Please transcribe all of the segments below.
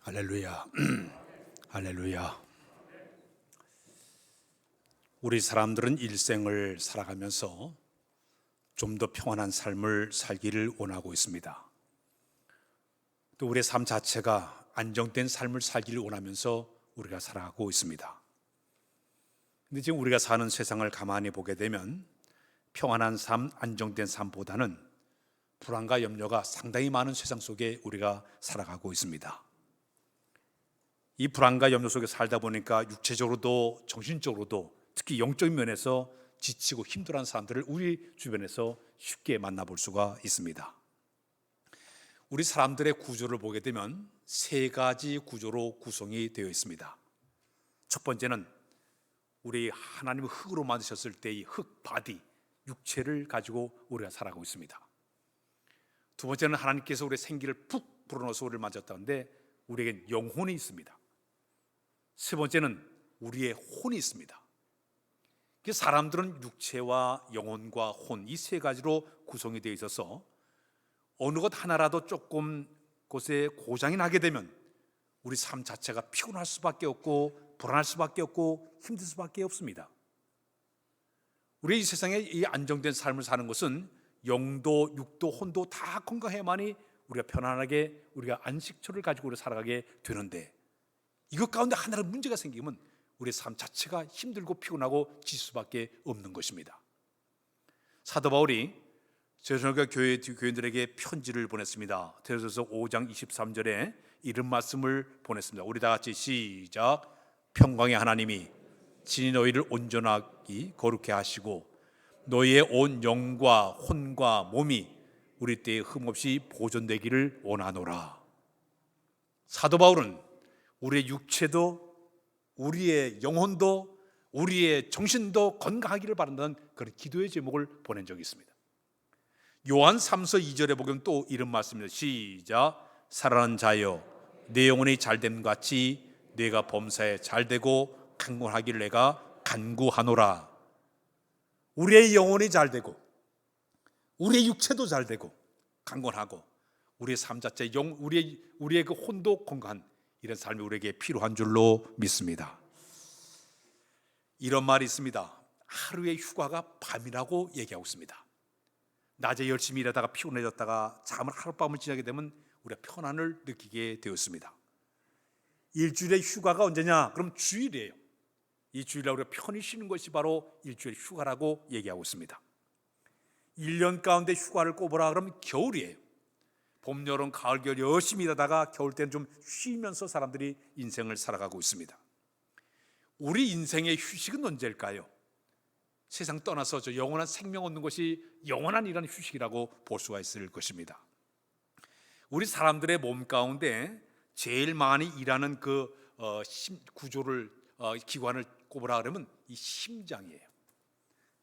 할렐루야. 할렐루야. 우리 사람들은 일생을 살아가면서 좀 더 평안한 삶을 살기를 원하고 있습니다. 또 우리의 삶 자체가 안정된 삶을 살기를 원하면서 우리가 살아가고 있습니다. 근데 지금 우리가 사는 세상을 가만히 보게 되면 평안한 삶, 안정된 삶보다는 불안과 염려가 상당히 많은 세상 속에 우리가 살아가고 있습니다. 이 불안과 염려 속에 살다 보니까 육체적으로도 정신적으로도 특히 영적인 면에서 지치고 힘들어하는 사람들을 우리 주변에서 쉽게 만나볼 수가 있습니다. 우리 사람들의 구조를 보게 되면 세 가지 구조로 구성이 되어 있습니다. 첫 번째는 우리 하나님을 흙으로 만드셨을 때의 흙 바디, 육체를 가지고 우리가 살아가고 있습니다. 두 번째는 하나님께서 우리의 생기를 푹 불어넣어서 우리를 만졌다는데 우리에겐 영혼이 있습니다. 세 번째는 우리의 혼이 있습니다. 사람들은 육체와 영혼과 혼, 이 세 가지로 구성이 되어 있어서 어느 것 하나라도 조금 곳에 고장이 나게 되면 우리 삶 자체가 피곤할 수밖에 없고 불안할 수밖에 없고 힘들 수밖에 없습니다. 우리 이 세상에 이 안정된 삶을 사는 것은 영도, 육도, 혼도 다 건강해야만이 우리가 편안하게 우리가 안식처를 가지고 우리가 살아가게 되는데, 이것 가운데 하나라도 문제가 생기면 우리의 삶 자체가 힘들고 피곤하고 질 수밖에 없는 것입니다. 사도 바울이 데살로니가 교인들에게 편지를 보냈습니다. 데살로니가서 5장 23절에 이런 말씀을 보냈습니다. 우리 다 같이 시작. 평강의 하나님이 진히 너희를 온전하게 거룩해 하시고 너희의 온 영과 혼과 몸이 우리 때에 흠없이 보존되기를 원하노라. 사도 바울은 우리의 육체도 우리의 영혼도 우리의 정신도 건강하기를 바란다는 그런 기도의 제목을 보낸 적이 있습니다. 요한 3서 2절에 보면 또 이런 말씀입니다. 시작. 사랑하는 자여 내 영혼이 잘됨 같이 내가 범사에 잘되고 강건하기를 내가 간구하노라. 우리의 영혼이 잘되고 우리의 육체도 잘되고 강건하고 우리의 삶 자체 우리의 그 혼도 건강한 이런 삶이 우리에게 필요한 줄로 믿습니다. 이런 말이 있습니다. 하루의 휴가가 밤이라고 얘기하고 있습니다. 낮에 열심히 일하다가 피곤해졌다가 잠을 하룻밤을 지나게 되면 우리가 편안을 느끼게 되었습니다. 일주일의 휴가가 언제냐? 그럼 주일이에요. 이 주일날 우리가 편히 쉬는 것이 바로 일주일 휴가라고 얘기하고 있습니다. 1년 가운데 휴가를 꼽으라 그러면 겨울이에요. 봄, 여름, 가을, 겨울 열심히 일하다가 겨울 때는 좀 쉬면서 사람들이 인생을 살아가고 있습니다. 우리 인생의 휴식은 언제일까요? 세상 떠나서 저 영원한 생명 얻는 것이 영원한 이런 휴식이라고 볼 수가 있을 것입니다. 우리 사람들의 몸 가운데 제일 많이 일하는 그 구조를 기관을 꼽으라 그러면 이 심장이에요.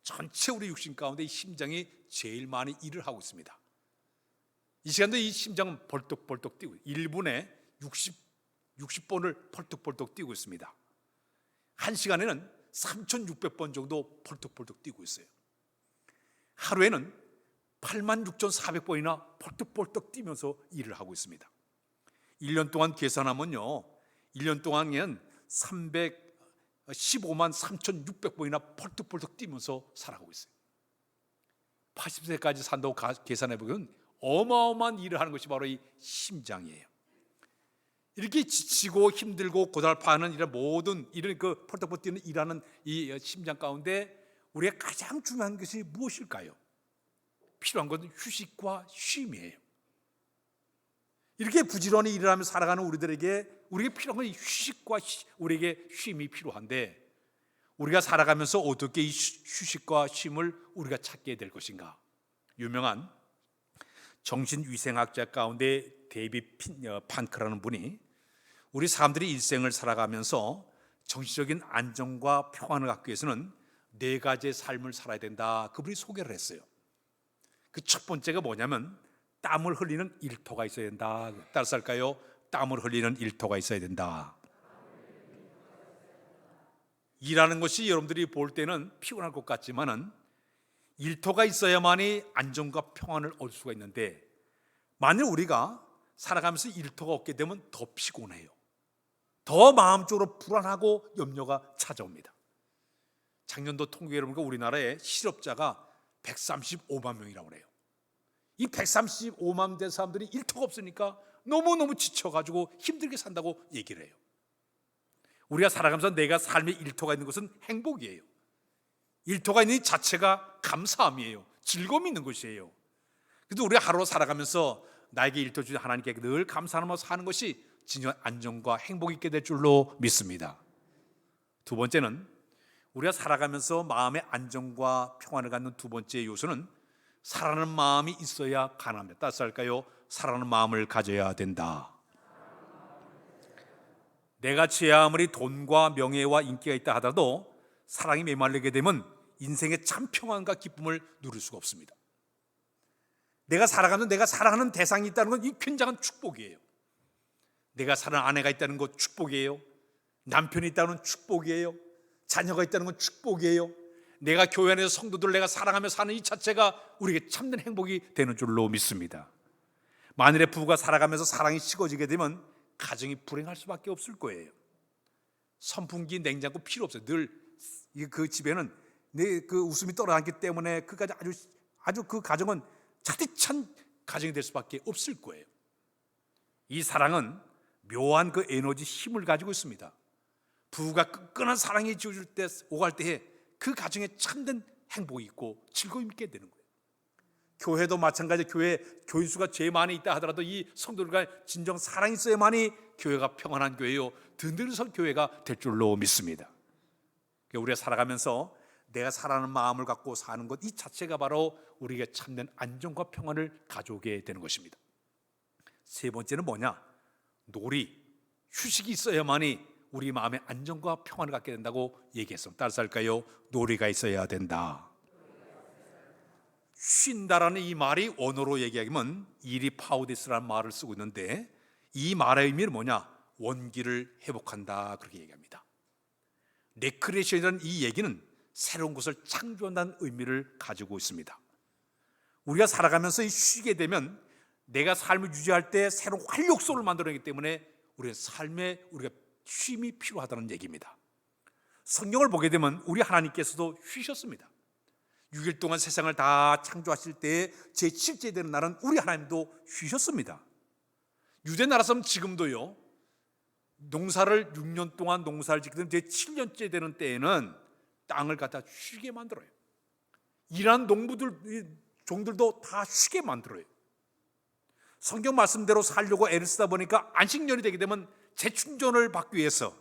전체 우리 육신 가운데 이 심장이 제일 많이 일을 하고 있습니다. 이 시간도 이 심장은 벌떡벌떡 뛰고 1분에 60번을 벌떡벌떡 뛰고 있습니다. 1시간에는 3,600번 정도 벌떡벌떡 뛰고 있어요. 하루에는 86,400번이나 벌떡벌떡 뛰면서 일을 하고 있습니다. 1년 동안 계산하면요, 1년 동안에는 315만 3,600번이나 벌떡벌떡 뛰면서 살아가고 있어요. 80세까지 산다고 계산해보면 어마어마한 일을 하는 것이 바로 이 심장이에요. 이렇게 지치고 힘들고 고달파하는 이런 모든 이런 그 펄떡펄떡 뛰는 일하는 이 심장 가운데 우리가 가장 중요한 것이 무엇일까요? 필요한 것은 휴식과 쉼이에요. 이렇게 부지런히 일을 하며 살아가는 우리에게 필요한 건 휴식과 우리에게 쉼이 필요한데, 우리가 살아가면서 어떻게 이 휴식과 쉼을 우리가 찾게 될 것인가? 유명한 정신위생학자 가운데 데이비드 판크라는 분이 우리 사람들이 일생을 살아가면서 정신적인 안정과 평안을 갖기 위해서는 4가지의 삶을 살아야 된다, 그분이 소개를 했어요. 그 첫 번째가 뭐냐면 땀을 흘리는 일터가 있어야 된다. 따라서 할까요? 땀을 흘리는 일터가 있어야 된다. 일하는 것이 여러분들이 볼 때는 피곤할 것 같지만은 일터가 있어야만이 안정과 평안을 얻을 수가 있는데, 만약 우리가 살아가면서 일터가 없게 되면 더 피곤해요. 더 마음적으로 불안하고 염려가 찾아옵니다. 작년도 통계를 보니까 우리나라의 실업자가 135만 명이라고 그래요. 이 135만 대 사람들이 일터가 없으니까 너무너무 지쳐가지고 힘들게 산다고 얘기를 해요. 우리가 살아가면서 내가 삶의 일터가 있는 것은 행복이에요. 일터가 있는 이 자체가 감사함이에요. 즐거움이 있는 것이에요. 그래서 우리가 하루 살아가면서 나에게 일터 주신 하나님께 늘 감사하며 사는 것이 진정한 안정과 행복이 있게 될 줄로 믿습니다. 두 번째는 우리가 살아가면서 마음의 안정과 평안을 갖는 두 번째 요소는 살아가는 마음이 있어야 가능합니다. 따라서 할까요? 살아가는 마음을 가져야 된다. 내가 아무리 돈과 명예와 인기가 있다 하더라도 사랑이 메말리게 되면 인생의 참 평안과 기쁨을 누릴 수가 없습니다. 내가 사랑하는 대상이 있다는 건 이 굉장한 축복이에요. 내가 사랑하는 아내가 있다는 것 축복이에요. 남편이 있다는 축복이에요. 자녀가 있다는 건 축복이에요. 내가 교회 안에서 성도들을 내가 사랑하며 사는 이 자체가 우리에게 참된 행복이 되는 줄로 믿습니다. 만일에 부부가 살아가면서 사랑이 식어지게 되면 가정이 불행할 수밖에 없을 거예요. 선풍기, 냉장고 필요 없어요. 늘 그 집에는 내 그 웃음이 떨어지기 때문에 그까지 아주 그 가정은 차디찬 가정이 될 수밖에 없을 거예요. 이 사랑은 묘한 그 에너지 힘을 가지고 있습니다. 부부가 끈끈한 사랑이 지어줄 때 오갈 때에 그 가정에 참된 행복이 있고 즐거움이 있게 되는 거예요. 교회도 마찬가지. 교회 교인 수가 제일 많이 있다 하더라도 이 성도들과 진정 사랑이 있어야만이 교회가 평안한 교회요, 든든한 교회가 될 줄로 믿습니다. 우리가 살아가면서 내가 살아가는 마음을 갖고 사는 것, 이 자체가 바로 우리에게 참된 안정과 평안을 가져오게 되는 것입니다. 세 번째는 뭐냐? 놀이, 휴식이 있어야만이 우리 마음의 안정과 평안을 갖게 된다고 얘기했습니다. 따라서 할까요? 놀이가 있어야 된다. 쉰다라는 이 말이 원어로 얘기하면 이리파우디스라는 말을 쓰고 있는데, 이 말의 의미는 뭐냐? 원기를 회복한다, 그렇게 얘기합니다. 레크레이션이라는 이 얘기는 새로운 것을 창조한다는 의미를 가지고 있습니다. 우리가 살아가면서 쉬게 되면 내가 삶을 유지할 때 새로운 활력소를 만들어내기 때문에 우리의 삶에 우리가 쉼이 필요하다는 얘기입니다. 성경을 보게 되면 우리 하나님께서도 쉬셨습니다. 6일 동안 세상을 다 창조하실 때에 제7째 되는 날은 우리 하나님도 쉬셨습니다. 유대 나라 사람은 지금도요, 농사를 6년 동안 농사를 짓게 되면 제7년째 되는 때에는 땅을 갖다 쉬게 만들어요. 일하는 농부들, 종들도 다 쉬게 만들어요. 성경 말씀대로 살려고 애를 쓰다 보니까 안식년이 되게 되면 재충전을 받기 위해서,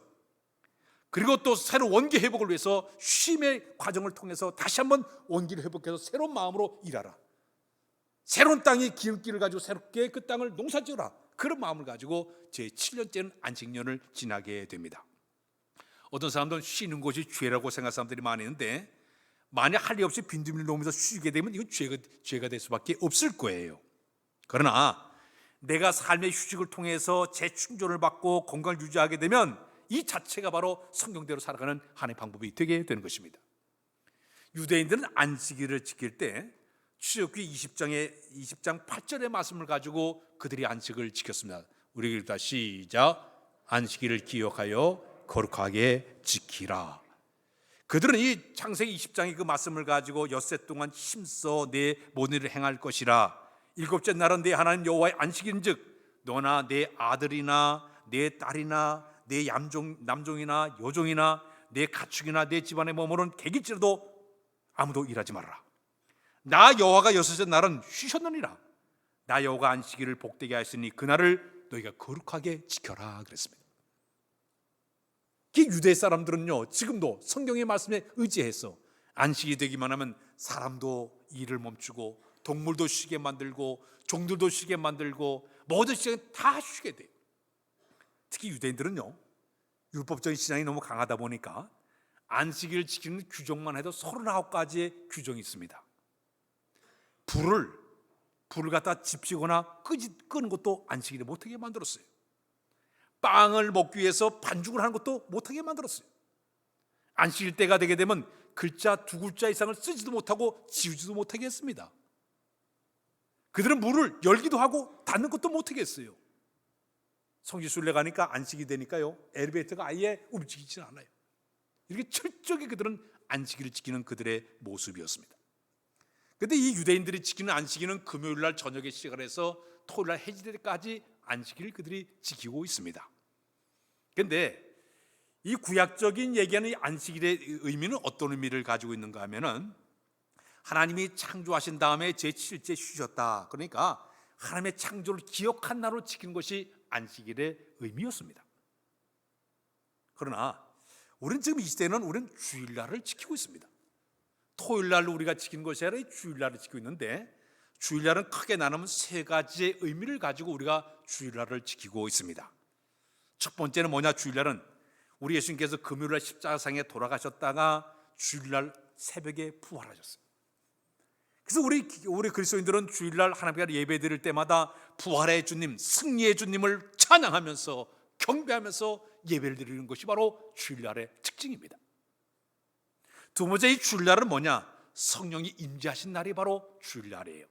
그리고 또 새로운 원기 회복을 위해서 쉼의 과정을 통해서 다시 한번 원기를 회복해서 새로운 마음으로 일하라, 새로운 땅의 기름기를 가지고 새롭게 그 땅을 농사지어라, 그런 마음을 가지고 제7년째는 안식년을 지나게 됩니다. 어떤 사람들은 쉬는 것이 죄라고 생각하는 사람들이 많이 있는데, 만약 할 일 없이 빈둥빈둥 놓으면서 쉬게 되면 이건 죄가 될 수밖에 없을 거예요. 그러나 내가 삶의 휴식을 통해서 재충전을 받고 건강을 유지하게 되면 이 자체가 바로 성경대로 살아가는 하나의 방법이 되게 되는 것입니다. 유대인들은 안식일을 지킬 때 출애굽기 20장 8절의 말씀을 가지고 그들이 안식을 지켰습니다. 우리 읽다 시작. 안식일을 기억하여 거룩하게 지키라. 그들은 이 창세기 20장의 그 말씀을 가지고 엿새 동안 힘써 내 모든 일을 행할 것이라. 일곱째 날은 내 하나님 여호와의 안식일인즉 너나 내 아들이나 내 딸이나 내 남종이나 여종이나 내 가축이나 내 집안에 머무른 객일지라도 아무도 일하지 말아라. 나 여호와가 여섯째 날은 쉬셨느니라. 나 여호와가 안식일을 복되게 하였으니 그날을 너희가 거룩하게 지켜라 그랬습니다. 그 유대 사람들은요, 지금도 성경의 말씀에 의지해서 안식이 되기만 하면 사람도 일을 멈추고 동물도 쉬게 만들고 종들도 쉬게 만들고 모든 시간에 다 쉬게 돼요. 특히 유대인들은요, 율법적인 신앙이 너무 강하다 보니까 안식일을 지키는 규정만 해도 39가지의 규정이 있습니다. 불을 갖다 지피거나 끄는 것도 안식일에 못하게 만들었어요. 빵을 먹기 위해서 반죽을 하는 것도 못하게 만들었어요. 안식일 때가 되게 되면 글자 2글자 이상을 쓰지도 못하고 지우지도 못하게 했습니다. 그들은 물을 열기도 하고 닫는 것도 못하게 했어요. 성지순례 가니까 안식이 되니까요, 엘리베이터가 아예 움직이지 않아요. 이렇게 철저하게 그들은 안식일을 지키는 그들의 모습이었습니다. 그런데 이 유대인들이 지키는 안식일은 금요일 날 저녁에 시작해서 토요일 날 해질 때까지 안식일을 그들이 지키고 있습니다. 그런데 이 구약적인 얘기하는 이 안식일의 의미는 어떤 의미를 가지고 있는가 하면은, 하나님이 창조하신 다음에 제7일째 쉬셨다. 그러니까 하나님의 창조를 기억한 날로 지키는 것이 안식일의 의미였습니다. 그러나 우리는 지금 이 시대는 우리는 주일날을 지키고 있습니다. 토요일날 우리가 지키는 것이 아니라 주일날을 지키고 있는데, 주일날은 크게 나누면 세 가지의 의미를 가지고 우리가 주일날을 지키고 있습니다. 첫 번째는 뭐냐? 주일날은 우리 예수님께서 금요일날 십자가상에 돌아가셨다가 주일날 새벽에 부활하셨어요. 그래서 우리 그리스도인들은 주일날 하나님께 예배드릴 때마다 부활의 주님, 승리의 주님을 찬양하면서 경배하면서 예배를 드리는 것이 바로 주일날의 특징입니다. 두 번째, 이 주일날은 뭐냐? 성령이 임재하신 날이 바로 주일날이에요.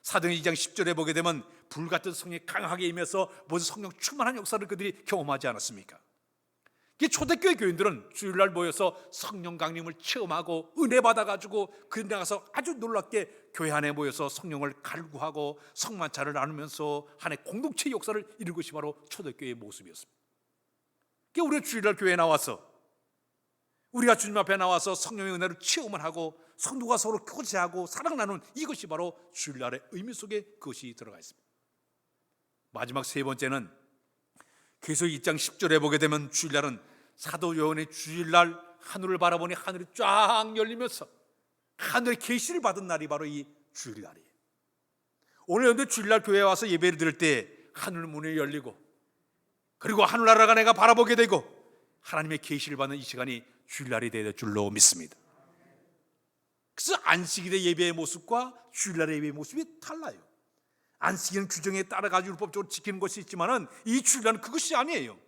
사도행전 2장 10절에 보게 되면 불같은 성령이 강하게 임해서 모든 성령 충만한 역사를 그들이 경험하지 않았습니까? 초대교회 교인들은 주일날 모여서 성령 강림을 체험하고 은혜 받아가지고 그 나가서 아주 놀랍게 교회 안에 모여서 성령을 갈구하고 성만찬을 나누면서 하나의 공동체의 역사를 이룬 것이 바로 초대교회의 모습이었습니다. 우리가 주일날 교회에 나와서 우리가 주님 앞에 나와서 성령의 은혜를 체험을 하고 성도가 서로 교제하고 사랑 나누는 이것이 바로 주일날의 의미 속에 그것이 들어가 있습니다. 마지막 세 번째는 계속 2장 10절에 보게 되면 주일날은 사도 요한의 주일날 하늘을 바라보니 하늘이 쫙 열리면서 하늘의 계시를 받은 날이 바로 이 주일날이에요. 오늘 여러분들 주일날 교회에 와서 예배를 드릴 때 하늘 문이 열리고, 그리고 하늘나라가 내가 바라보게 되고 하나님의 계시를 받는 이 시간이 주일날이 될 줄로 믿습니다. 그래서 안식일의 예배의 모습과 주일날의 예배의 모습이 달라요. 안식일은 규정에 따라가지고 율법적으로 지키는 것이 있지만은 이 주일날은 그것이 아니에요.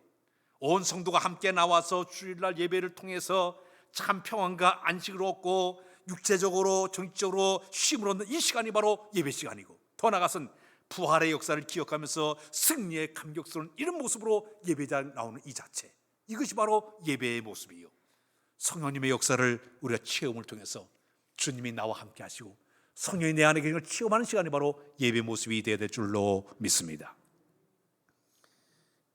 온 성도가 함께 나와서 주일날 예배를 통해서 참 평안과 안식을 얻고 육체적으로 정신적으로 쉼을 얻는 이 시간이 바로 예배 시간이고, 더 나아가서는 부활의 역사를 기억하면서 승리의 감격스러운 이런 모습으로 예배자에 나오는 이 자체, 이것이 바로 예배의 모습이에요. 성령님의 역사를 우리가 체험을 통해서 주님이 나와 함께 하시고 성령이 내 안에 계신 걸 체험하는 시간이 바로 예배 모습이 되어야 될 줄로 믿습니다.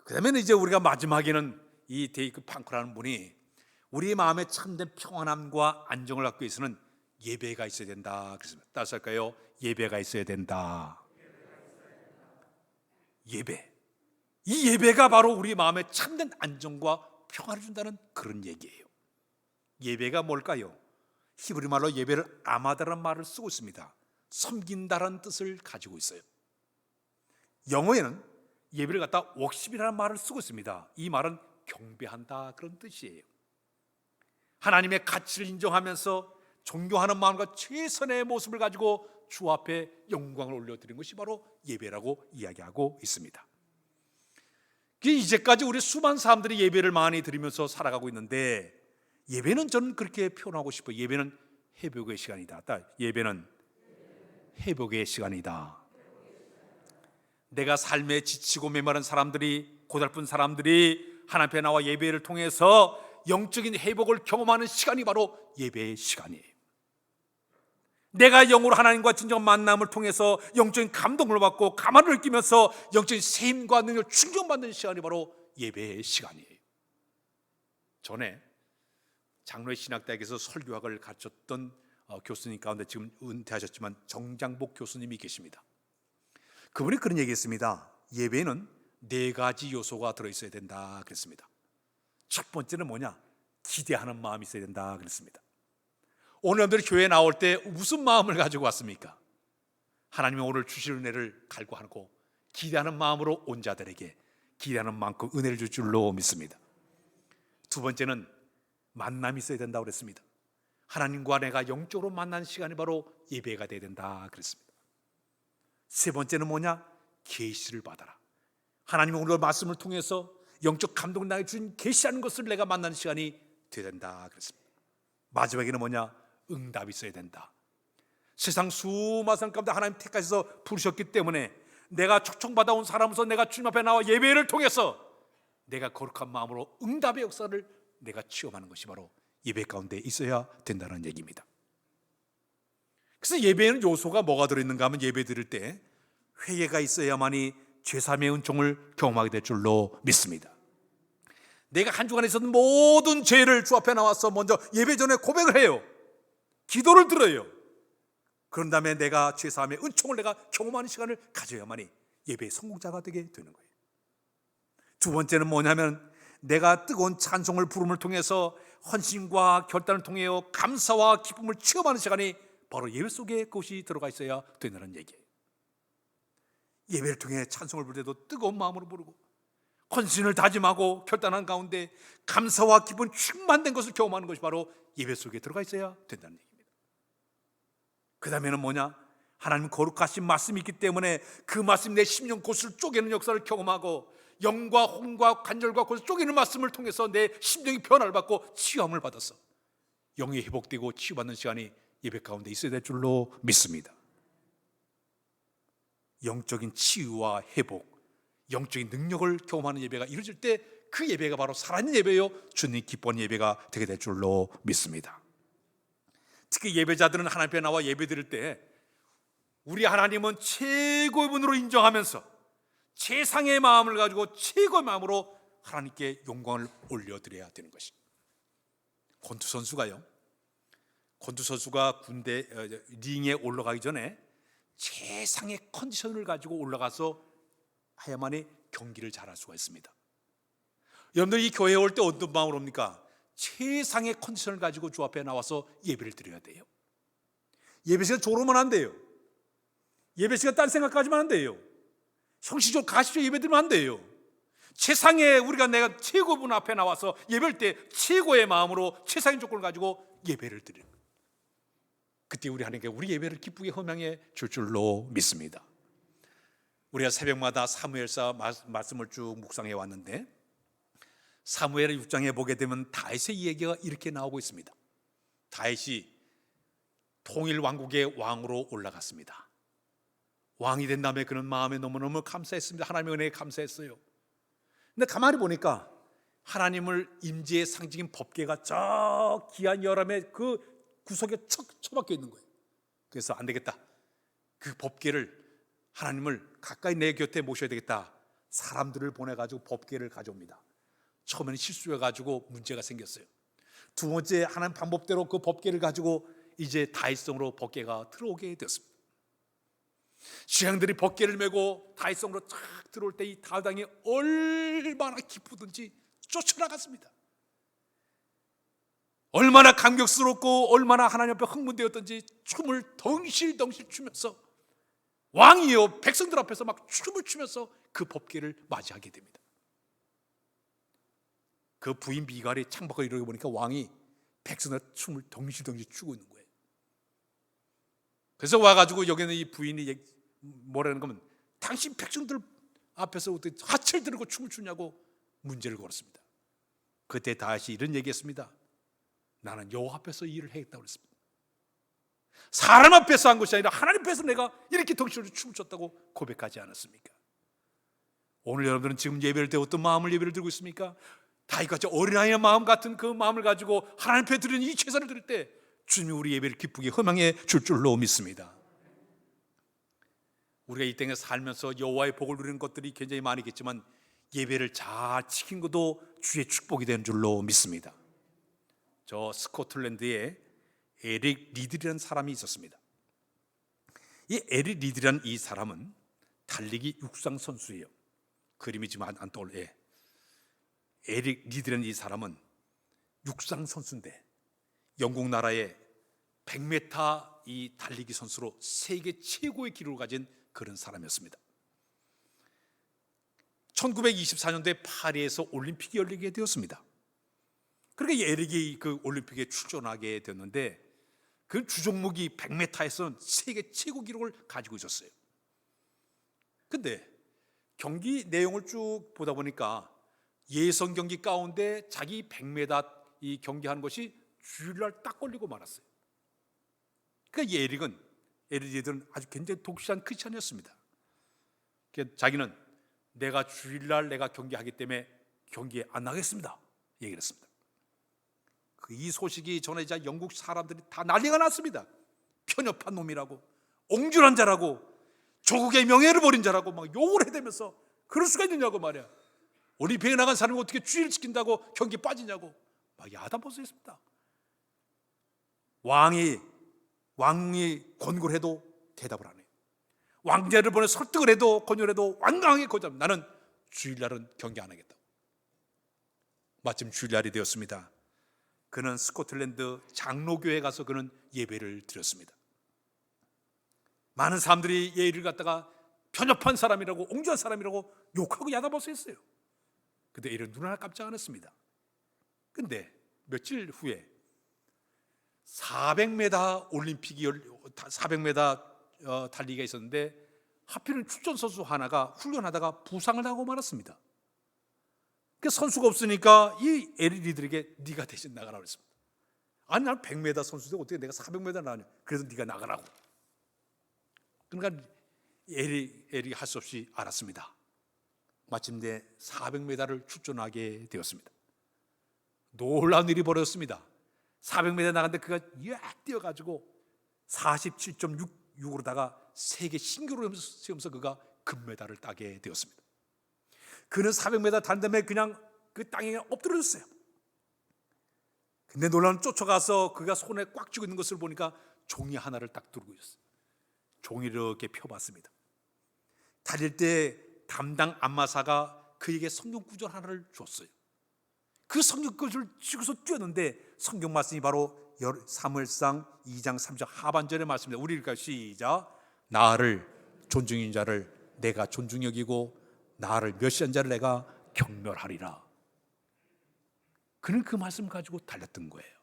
그 다음에 이제 우리가 마지막에는 이 데이크 팡크라는 분이 우리의 마음에 참된 평안함과 안정을 갖기 위해서는 예배가 있어야 된다 그랬습니다. 따라서 할까요? 예배가 있어야 된다. 예배, 이 예배가 바로 우리 마음에 참된 안정과 평안을 준다는 그런 얘기예요. 예배가 뭘까요? 히브리 말로 예배를 아마다라는 말을 쓰고 있습니다. 섬긴다라는 뜻을 가지고 있어요. 영어에는 예배를 갖다 워십이라는 말을 쓰고 있습니다. 이 말은 경배한다 그런 뜻이에요. 하나님의 가치를 인정하면서 존경하는 마음과 최선의 모습을 가지고 주 앞에 영광을 올려드리는 것이 바로 예배라고 이야기하고 있습니다. 이제까지 우리 수많은 사람들이 예배를 많이 드리면서 살아가고 있는데, 예배는 저는 그렇게 표현하고 싶어요. 예배는 회복의 시간이다. 예배는 회복의 시간이다. 내가 삶에 지치고 메마른 사람들이, 고달픈 사람들이 하나님 앞에 나와 예배를 통해서 영적인 회복을 경험하는 시간이 바로 예배의 시간이에요. 내가 영으로 하나님과 진정한 만남을 통해서 영적인 감동을 받고 감화를 느끼면서 영적인 세임과 능력을 충전받는 시간이 바로 예배의 시간이에요. 전에 장로의 신학대학에서 설교학을 가르쳤던 교수님 가운데 지금 은퇴하셨지만 정장복 교수님이 계십니다. 그분이 그런 얘기했습니다. 예배에는 4가지 요소가 들어있어야 된다 그랬습니다. 첫 번째는 뭐냐? 기대하는 마음이 있어야 된다 그랬습니다. 오늘 여러분들이 교회에 나올 때 무슨 마음을 가지고 왔습니까? 하나님이 오늘 주실 은혜를 갈구하고 기대하는 마음으로 온 자들에게 기대하는 만큼 은혜를 줄 줄로 믿습니다. 두 번째는 만남이 있어야 된다고 그랬습니다. 하나님과 내가 영적으로 만나는 시간이 바로 예배가 되어야 된다 그랬습니다. 세 번째는 뭐냐? 계시를 받아라. 하나님이 오늘 말씀을 통해서 영적 감동을 나에게 주신 계시하는 것을 내가 만나는 시간이 되어야 된다 그랬습니다. 마지막에는 뭐냐? 응답이 있어야 된다. 세상 수많은 사람 가운데 하나님 택하셔서 부르셨기 때문에 내가 초청받아온 사람으로서 내가 주님 앞에 나와 예배를 통해서 내가 거룩한 마음으로 응답의 역사를 내가 체험하는 것이 바로 예배 가운데 있어야 된다는 얘기입니다. 그래서 예배에는 요소가 뭐가 들어있는가 하면 예배 드릴 때 회개가 있어야만이 죄사함의 은총을 경험하게 될 줄로 믿습니다. 내가 한 주간에 있었던 모든 죄를 주 앞에 나와서 먼저 예배 전에 고백을 해요. 기도를 드려요. 그런 다음에 내가 죄사함의 은총을 내가 경험하는 시간을 가져야만이 예배의 성공자가 되게 되는 거예요. 두 번째는 뭐냐면 내가 뜨거운 찬송을 부름을 통해서 헌신과 결단을 통해 감사와 기쁨을 체험하는 시간이 바로 예배 속에 그것이 들어가 있어야 된다는 얘기예요. 예배를 통해 찬송을 부를 때도 뜨거운 마음으로 부르고 헌신을 다짐하고 결단한 가운데 감사와 기쁨 충만된 것을 경험하는 것이 바로 예배 속에 들어가 있어야 된다는 얘기입니다. 그 다음에는 뭐냐? 하나님 거룩하신 말씀이 있기 때문에 그 말씀이 내 심령 곳을 쪼개는 역사를 경험하고 영과 혼과 관절과 곳을 쪼개는 말씀을 통해서 내 심령이 변화를 받고 치유함을 받아서 영이 회복되고 치유받는 시간이 예배 가운데 있어야 될 줄로 믿습니다. 영적인 치유와 회복, 영적인 능력을 경험하는 예배가 이루어질 때 그 예배가 바로 살아있는 예배요 주님 기뻐하는 예배가 되게 될 줄로 믿습니다. 특히 예배자들은 하나님 앞에 나와 예배 드릴 때 우리 하나님은 최고의 분으로 인정하면서 최상의 마음을 가지고 최고의 마음으로 하나님께 영광을 올려드려야 되는 것입니다. 권투 선수가 군대 링에 올라가기 전에 최상의 컨디션을 가지고 올라가서 해야만이 경기를 잘할 수가 있습니다. 여러분들 이 교회에 올 때 어떤 마음으로 옵니까? 최상의 컨디션을 가지고 주 앞에 나와서 예배를 드려야 돼요. 예배 시간 졸으면 안 돼요. 예배 시간 딴 생각하지만 안 돼요. 형식적으로 가시죠 예배 드리면 안 돼요. 최상의 우리가 내가 최고분 앞에 나와서 예배할 때 최고의 마음으로 최상의 조건을 가지고 예배를 드리는 거예요. 그때 우리 하나님께 우리 예배를 기쁘게 허명해 줄 줄로 믿습니다. 우리가 새벽마다 사무엘사 말씀을 쭉 묵상해 왔는데 사무엘 6장에 보게 되면 다윗의 이야기가 이렇게 나오고 있습니다. 다윗이 통일 왕국의 왕으로 올라갔습니다. 왕이 된 다음에 그는 마음에 너무너무 감사했습니다. 하나님의 은혜에 감사했어요. 근데 가만히 보니까 하나님을 임재의 상징인 법궤가 저 기한 여람의 그 구석에 처박혀 있는 거예요. 그래서 안 되겠다. 그 법궤를 하나님을 가까이 내 곁에 모셔야 되겠다. 사람들을 보내가지고 법궤를 가져옵니다. 처음에는 실수해가지고 문제가 생겼어요. 두 번째 하나님 방법대로 그 법궤를 가지고 이제 다윗성으로 법궤가 들어오게 되었습니다. 주양들이 법궤를 메고 다윗성으로 쫙 들어올 때 이 다윗 왕이 얼마나 기쁘든지 쫓아나갔습니다. 얼마나 감격스럽고 얼마나 하나님 앞에 흥분되었던지 춤을 덩실덩실 추면서 왕이요 백성들 앞에서 막 춤을 추면서 그 법궤를 맞이하게 됩니다. 그 부인 미갈이 창밖을 이러고 보니까 왕이 백성들 춤을 덩실덩실 추고 있는 거예요. 그래서 와가지고 여기는 이 부인이 뭐라는 거면 당신 백성들 앞에서 어떻게 하체를 들고 춤을 추냐고 문제를 걸었습니다. 그때 다시 이런 얘기했습니다. 나는 여호와 앞에서 일을 했다고 그랬습니다. 사람 앞에서 한 것이 아니라 하나님 앞에서 내가 이렇게 덩실을 춤을 췄다고 고백하지 않았습니까? 오늘 여러분들은 지금 예배를 때 어떤 마음을 예배를 드리고 있습니까? 다윗같이 어린아이의 마음 같은 그 마음을 가지고 하나님 앞에 드리는 이 제사를 드릴 때 주님이 우리 예배를 기쁘게 허망해 줄 줄로 믿습니다. 우리가 이 땅에 살면서 여호와의 복을 누리는 것들이 굉장히 많이겠지만 예배를 잘 지킨 것도 주의 축복이 되는 줄로 믿습니다. 저 스코틀랜드에 에릭 리들이라는 사람이 있었습니다. 이 에릭 리들이라는 이 사람은 달리기 육상 선수예요. 그림이 지금 안 떠올려요. 에릭 리드라는 이 사람은 육상 선수인데 영국 나라의 100m 이 달리기 선수로 세계 최고의 기록을 가진 그런 사람이었습니다. 1924년도에 파리에서 올림픽이 열리게 되었습니다. 그러니까 에릭이 그 올림픽에 출전하게 되었는데 그 주종목이 100m에서는 세계 최고 기록을 가지고 있었어요. 근데 경기 내용을 쭉 보다 보니까 예선 경기 가운데 자기 100m 이 경기하는 것이 주일날 딱 걸리고 말았어요. 그러니까 에릭은 아주 굉장히 독실한 크리스천이었습니다. 자기는 내가 주일날 내가 경기하기 때문에 경기에 안 나가겠습니다 얘기를 했습니다. 이 소식이 전해지자 영국 사람들이 다 난리가 났습니다. 편협한 놈이라고, 옹졸한 자라고, 조국의 명예를 버린 자라고 막 욕을 해대면서 그럴 수가 있느냐고 말이야. 올림픽에 나간 사람이 어떻게 주의를 지킨다고 경기에 빠지냐고 막 야단법석했습니다. 왕이 권고를 해도 대답을 안 해요. 왕자를 보내 설득을 해도 권유를 해도 완강하게 거절합니다. 나는 주일날은 경기 안 하겠다. 마침 주일날이 되었습니다. 그는 스코틀랜드 장로교회에 가서 그는 예배를 드렸습니다. 많은 사람들이 예의를 갖다가 편협한 사람이라고, 옹졸한 사람이라고 욕하고 야단법석했어요. 근데 이를 눈 하나 깜짝 안 했습니다. 근데 며칠 후에 400m 올림픽이 400m 달리기가 있었는데 하필은 출전 선수 하나가 훈련하다가 부상을 당하고 말았습니다. 그 선수가 없으니까 이 에리들에게 네가 대신 나가라고 했습니다. 아니 나는 100m 선수인데 어떻게 내가 400m 나가냐. 그래서 네가 나가라고. 그러니까 에리 할 수 없이 알았습니다. 마침내 400m를 출전하게 되었습니다. 놀라운 일이 벌어졌습니다. 400m 나갔는데 그가 약 뛰어가지고 47.66으로다가 세계 신기록을 세우면서 그가 금메달을 따게 되었습니다. 그는 400m 단 다음에 그냥 그 땅에 엎드려졌어요. 근데 놀라운 쫓아가서 그가 손에 꽉 쥐고 있는 것을 보니까 종이 하나를 딱 들고 있었어요. 종이를 이렇게 펴봤습니다. 달릴 때 담당 안마사가 그에게 성경 구절 하나를 줬어요. 그 성경 구절을 쥐고서 뛰었는데 성경 말씀이 바로 사무엘상 2장 3절 하반절의 말씀입니다. 우리 읽을까요? 시작. 나를 존중인 자를 내가 존중 여기고 나를 멸시한 자를 내가 경멸하리라. 그는 그 말씀 가지고 달렸던 거예요.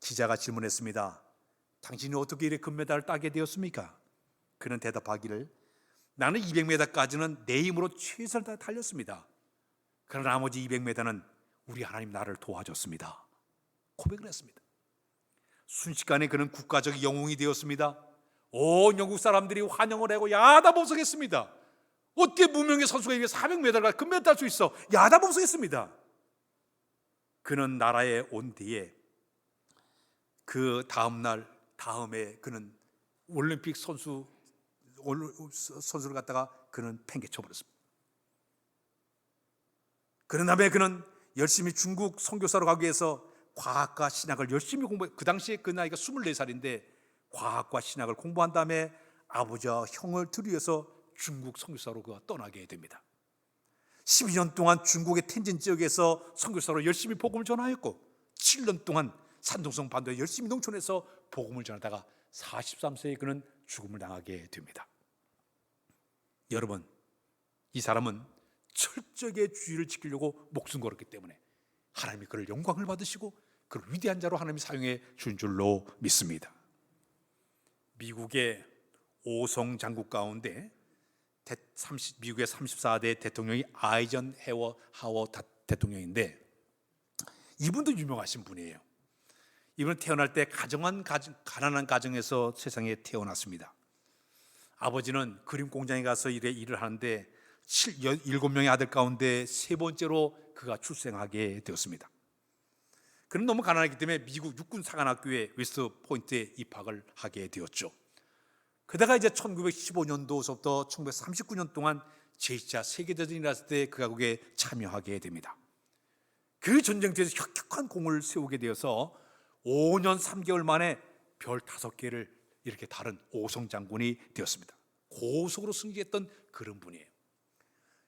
기자가 질문했습니다. 당신이 어떻게 이렇게 금메달을 따게 되었습니까? 그는 대답하기를 나는 200m까지는 내 힘으로 최선을 다해 달렸습니다. 그러나 나머지 200m는 우리 하나님 나를 도와줬습니다. 고백을 했습니다. 순식간에 그는 국가적 영웅이 되었습니다. 온 영국 사람들이 환영을 하고 야단법석했습니다. 어떻게 무명의 선수가 이게 400m가 금메달 딸 수 있어? 야단법석했습니다. 그는 나라에 온 뒤에 그 다음에 그는 올림픽 선수를 갖다가 그는 팽개쳐버렸습니다. 그런 다음에 그는 열심히 중국 선교사로 가기 위해서 과학과 신학을 열심히 공부해. 그 당시에 그 나이가 24살인데 과학과 신학을 공부한 다음에 아버지와 형을 들여서 중국 선교사로 그가 떠나게 됩니다. 12년 동안 중국의 텐진 지역에서 선교사로 열심히 복음을 전하였고 7년 동안 산둥성 반도에 열심히 농촌에서 복음을 전하다가 43세에 그는 죽음을 당하게 됩니다. 여러분, 이 사람은 철저하게 주의를 지키려고 목숨 걸었기 때문에 하나님이 그를 영광을 받으시고 그를 위대한 자로 하나님이 사용해 준 줄로 믿습니다. 미국의 5성 장국 가운데 미국의 34대 대통령이 아이젠하워 대통령인데 이분도 유명하신 분이에요. 이분은 태어날 때 가난한 가정에서 세상에 태어났습니다. 아버지는 그림 공장에 가서 일을 하는데 7명의 아들 가운데 세 번째로 그가 출생하게 되었습니다. 그는 너무 가난했기 때문에 미국 육군 사관학교에 웨스트 포인트에 입학을 하게 되었죠. 그다가 이제 1915년도서부터 1939년 동안 제2차 세계대전이 일어났을 때 그 가국에 참여하게 됩니다. 그 전쟁터에서 혁혁한 공을 세우게 되어서 5년 3개월 만에 별 5개를 이렇게 다른 5성 장군이 되었습니다. 고속으로 승리했던 그런 분이에요.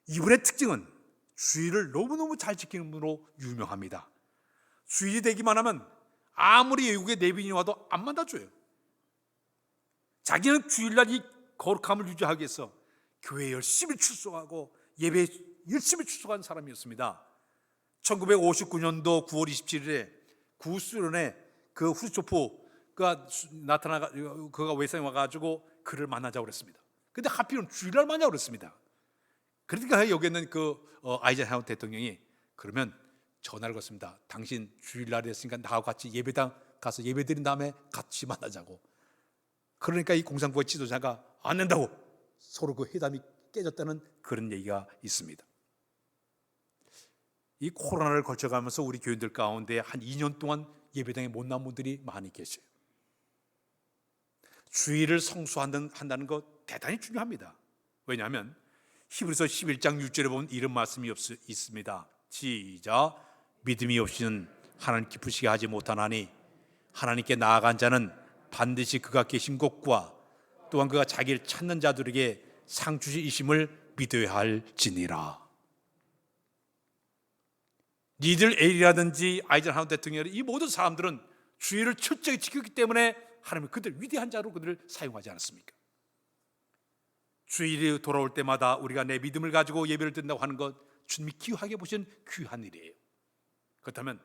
이분의 특징은 주의를 너무너무 잘 지키는 분으로 유명합니다. 주의 되기만 하면 아무리 외국의 내빈이 와도 안 만나줘요. 자기는 주일날 이 거룩함을 유지하기 위해서 교회에 열심히 출석하고 예배에 열심히 출석한 사람이었습니다. 1959년도 9월 27일에 구수련에 그 후르초프가 그가 외상에 와가지고 그를 만나자고 그랬습니다. 근데 하필은 주일날 만나자고 그랬습니다. 그러니까 여기 있는 아이젠하워 대통령이 그러면 전화를 걸었습니다. 당신 주일날이 됐으니까 나하고 같이 예배당 가서 예배드린 다음에 같이 만나자고. 그러니까 이 공산국의 지도자가 안 된다고 서로 그 회담이 깨졌다는 그런 얘기가 있습니다. 이 코로나를 거쳐가면서 우리 교인들 가운데 한 2년 동안 예배당에 못 나온 분들이 많이 계셔요. 주일을 성수한다는 것 대단히 중요합니다. 왜냐하면 히브리서 11장 6절에 보면 이런 말씀이 있습니다. 시작. 믿음이 없이는 하나님 기쁘시게 하지 못하나니 하나님께 나아간 자는 반드시 그가 계신 곳과 또한 그가 자기를 찾는 자들에게 상 주시이심을 믿어야 할지니라. 니들 에일이라든지 아이젠하워 대통령, 이 모든 사람들은 주의를 철저히 지켰기 때문에 하나님은 그들 위대한 자로 그들을 사용하지 않았습니까? 주일이 돌아올 때마다 우리가 내 믿음을 가지고 예배를 드린다고 하는 것, 주님이 귀하게 보신 귀한 일이에요. 그렇다면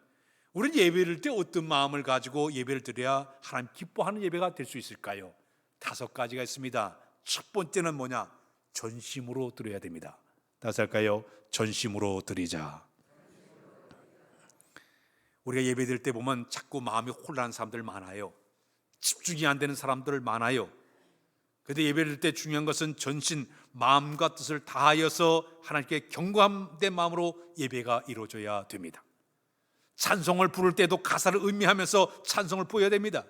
우리는 예배를 드릴 때 어떤 마음을 가지고 예배를 드려야 하나님 기뻐하는 예배가 될 수 있을까요? 5가지가 있습니다. 첫 번째는 뭐냐? 전심으로 드려야 됩니다. 다시 할까요? 전심으로 드리자. 우리가 예배 드릴 때 보면 자꾸 마음이 혼란한 사람들 많아요. 집중이 안 되는 사람들 많아요. 그런데 예배 드릴 때 중요한 것은 전신, 마음과 뜻을 다하여서 하나님께 경건된 마음으로 예배가 이루어져야 됩니다. 찬송을 부를 때도 가사를 음미하면서 찬송을 보여야 됩니다.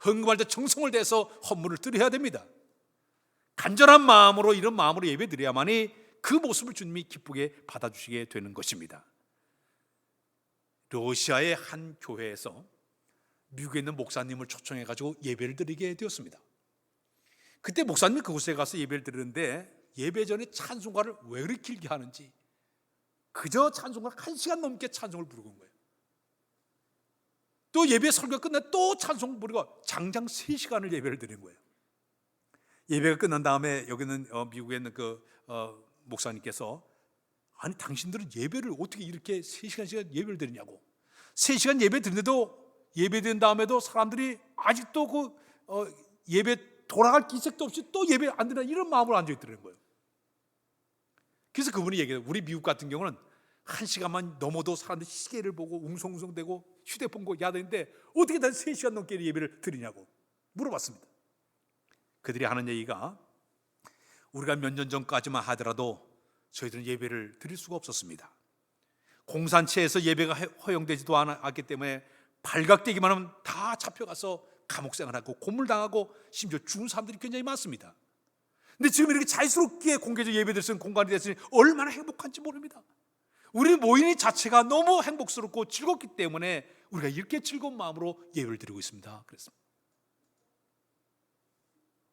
헌금할 때 정성을 다해서 헌물을 드려야 됩니다. 간절한 마음으로, 이런 마음으로 예배 드려야만이 그 모습을 주님이 기쁘게 받아주시게 되는 것입니다. 러시아의 한 교회에서 미국에 있는 목사님을 초청해가지고 예배를 드리게 되었습니다. 그때 목사님이 그곳에 가서 예배를 드리는데 예배 전에 찬송가를 왜 그렇게 길게 하는지, 그저 찬송가 1시간 넘게 찬송을 부르고 온 거예요. 또 예배 설교가 끝나 또 찬송 부르고 장장 3시간을 예배를 드린 거예요. 예배가 끝난 다음에 여기는 미국에 있는 그 목사님께서, 아니 당신들은 예배를 어떻게 이렇게 3시간씩 예배를 드리냐고. 3시간 예배 드리는데도, 예배 드린 다음에도 사람들이 아직도 그 예배 돌아갈 기색도 없이 또 예배 안 드리나, 이런 마음으로 앉아있더라는 거예요. 그래서 그분이 얘기해요. 우리 미국 같은 경우는 1시간만 넘어도 사람들이 시계를 보고 웅성웅성대고 휴대폰 보고 해야 되는데 어떻게 난 3시간 넘게 예배를 드리냐고 물어봤습니다. 그들이 하는 얘기가, 우리가 몇 년 전까지만 하더라도 저희들은 예배를 드릴 수가 없었습니다. 공산체에서 예배가 허용되지도 않았기 때문에 발각되기만 하면 다 잡혀가서 감옥 생활하고 고물당하고 심지어 죽은 사람들이 굉장히 많습니다. 근데 지금 이렇게 자유스럽게 공개적 예배드릴 수 있는 공간이 됐으니 얼마나 행복한지 모릅니다. 우리 모임 자체가 너무 행복스럽고 즐겁기 때문에 우리가 이렇게 즐거운 마음으로 예배를 드리고 있습니다. 그랬습니다.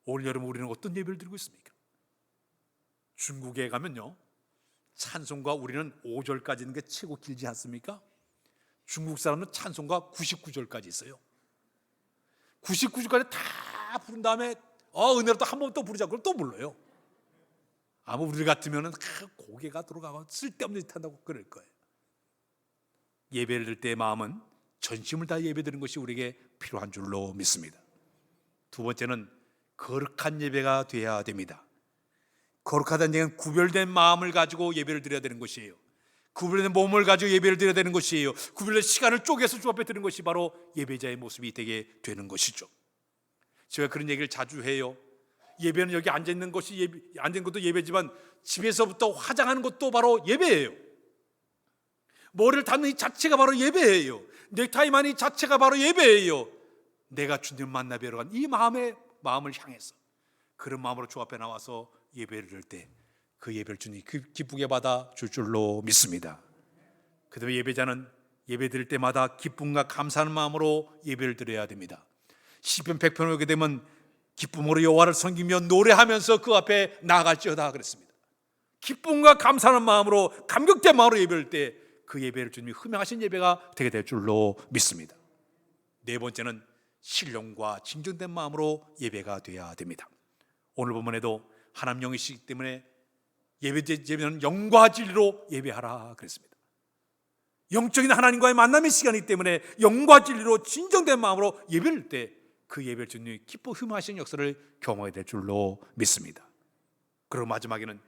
올 여름 우리는 어떤 예배를 드리고 있습니까? 중국에 가면요, 찬송가 우리는 5절까지 있는 게 최고 길지 않습니까? 중국 사람은 찬송가 99절까지 있어요. 99절까지 다 부른 다음에 은혜로 또 한 번 또 부르자, 그걸 또 불러요. 아마 우리 같으면은 고개가 들어가고 쓸데없는 짓 한다고 그럴 거예요. 예배를 드릴 때의 마음은 전심을 다 예배 드리는 것이 우리에게 필요한 줄로 믿습니다. 두 번째는 거룩한 예배가 되어야 됩니다. 거룩하다는 얘기는 구별된 마음을 가지고 예배를 드려야 되는 것이에요. 구별된 몸을 가지고 예배를 드려야 되는 것이에요. 구별된 시간을 쪼개서 주 앞에 드리는 것이 바로 예배자의 모습이 되게 되는 것이죠. 제가 그런 얘기를 자주 해요. 예배는 여기 앉아있는 것이 앉은 것도 예배지만 집에서부터 화장하는 것도 바로 예배예요. 머리를 닿는 이 자체가 바로 예배예요. 넥타이 마는 이 자체가 바로 예배예요. 내가 주님 만나 뵈러 간 이 마음을 향해서, 그런 마음으로 주 앞에 나와서 예배를 드릴 때 그 예배를 주님 기쁘게 받아 줄 줄로 믿습니다. 그다음에 예배자는 예배 드릴 때마다 기쁨과 감사하는 마음으로 예배를 드려야 됩니다. 시편 100편을 오게 되면 기쁨으로 여호와를 섬기며 노래하면서 그 앞에 나아갈지어다 그랬습니다. 기쁨과 감사하는 마음으로, 감격된 마음으로 예배할 때 그 예배를 주님이 흠양하신 예배가 되게 될 줄로 믿습니다. 네 번째는 신령과 진정된 마음으로 예배가 되어야 됩니다. 오늘 본문에도 하나님 영이시기 때문에 예배는 영과 진리로 예배하라 그랬습니다. 영적인 하나님과의 만남의 시간이기 때문에 영과 진리로 진정된 마음으로 예배할 때 그 예배를 주님이 기뻐 흠하신 역사를 경험하게 될 줄로 믿습니다. 그리고 마지막에는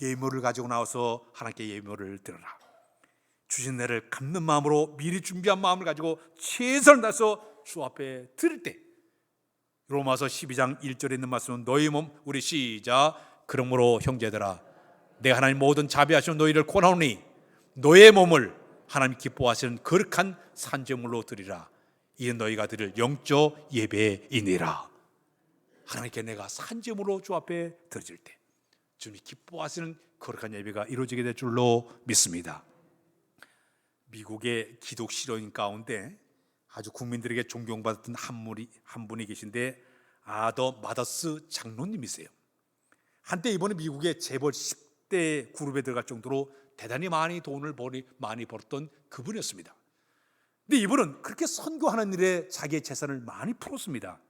예물을 가지고 나와서 하나님께 예물을 드려라. 주신 은혜를 갚는 마음으로 미리 준비한 마음을 가지고 최선을 다해서 주 앞에 드릴 때 로마서 12장 1절에 있는 말씀은 너희 몸, 우리 시작. 그러므로 형제들아 내가 하나님 모든 자비하시는 너희를 권하오니 너의 몸을 하나님 기뻐하시는 거룩한 산제물로 드리라. 이는 너희가 드릴 영적 예배이니라. 하나님께 내가 산제물로 주 앞에 드릴 때 주님이 기뻐하시는 거룩한 예배가 이루어지게 될 줄로 믿습니다. 미국의 기독 실효인 가운데 아주 국민들에게 존경받았던 한 분이 계신데 아더 마더스 장로님이세요. 한때 이번에 미국의 재벌 10대 그룹에 들어갈 정도로 대단히 많이 돈을 많이 벌었던 그분이었습니다. 근데 이분은 그렇게 선교하는 일에 자기의 재산을 많이 풀었습니다.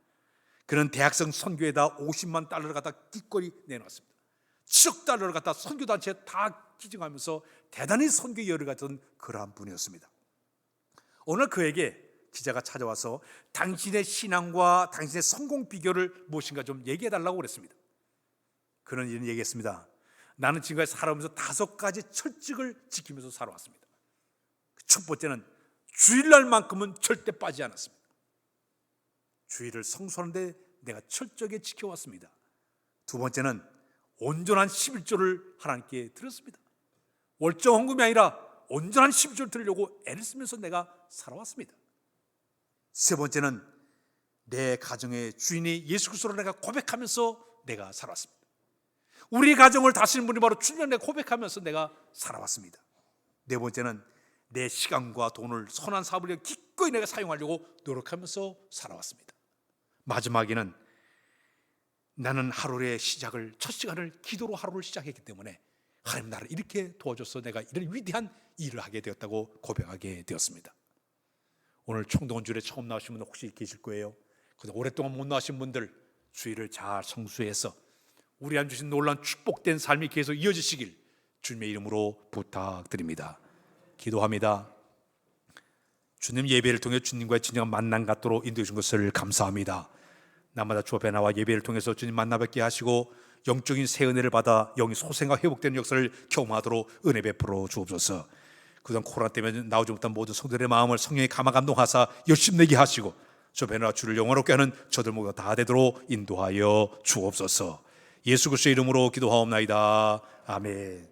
그는 대학생 선교에다 50만 달러를 갖다 기꺼이 내놨습니다. 7억 달러를 갖다 선교단체에 다 기증하면서 대단히 선교의 열을 가졌던 그러한 분이었습니다. 오늘 그에게 기자가 찾아와서 당신의 신앙과 당신의 성공 비결을 무엇인가 좀 얘기해달라고 그랬습니다. 그는 이런 얘기했습니다. 나는 지금까지 살아오면서 5가지 철칙을 지키면서 살아왔습니다. 첫 번째는 주일날만큼은 절대 빠지지 않았습니다. 주일을 성수하는데 내가 철저하게 지켜왔습니다. 두 번째는 온전한 11조를 하나님께 드렸습니다. 월정 헌금이 아니라 온전한 11조를 드리려고 애를 쓰면서 내가 살아왔습니다. 세 번째는 내 가정의 주인이 예수 그리스도로 내가 고백하면서 내가 살아왔습니다. 우리 가정을 다스리는 분이 바로 주님을 내가 고백하면서 내가 살아왔습니다. 네 번째는 내 시간과 돈을 선한 사업을 위해 기꺼이 내가 사용하려고 노력하면서 살아왔습니다. 마지막에는 나는 하루의 시작을 첫 시간을 기도로 하루를 시작했기 때문에 하나님 나를 이렇게 도와줘서 내가 이런 위대한 일을 하게 되었다고 고백하게 되었습니다. 오늘 총동원주일에 처음 나오신 분들 혹시 계실 거예요. 그래서 오랫동안 못 나오신 분들 주일을 잘 성수해서 우리한테 주신 놀라운 축복된 삶이 계속 이어지시길 주님의 이름으로 부탁드립니다. 기도합니다. 주님 예배를 통해 주님과의 진정한 만남 갖도록 인도해 주신 것을 감사합니다. 날마다 주 앞에 나와 예배를 통해서 주님 만나 뵙게 하시고 영적인 새 은혜를 받아 영이 소생과 회복되는 역사를 경험하도록 은혜 베풀어 주옵소서. 그동안 코로나 때문에 나오지 못한 모든 성도들의 마음을 성령이 감화 감동하사 열심내게 하시고 주 앞에 나와 주를 영화롭게 하는 저들 모두가 다 되도록 인도하여 주옵소서. 예수 그리스도의 이름으로 기도하옵나이다. 아멘.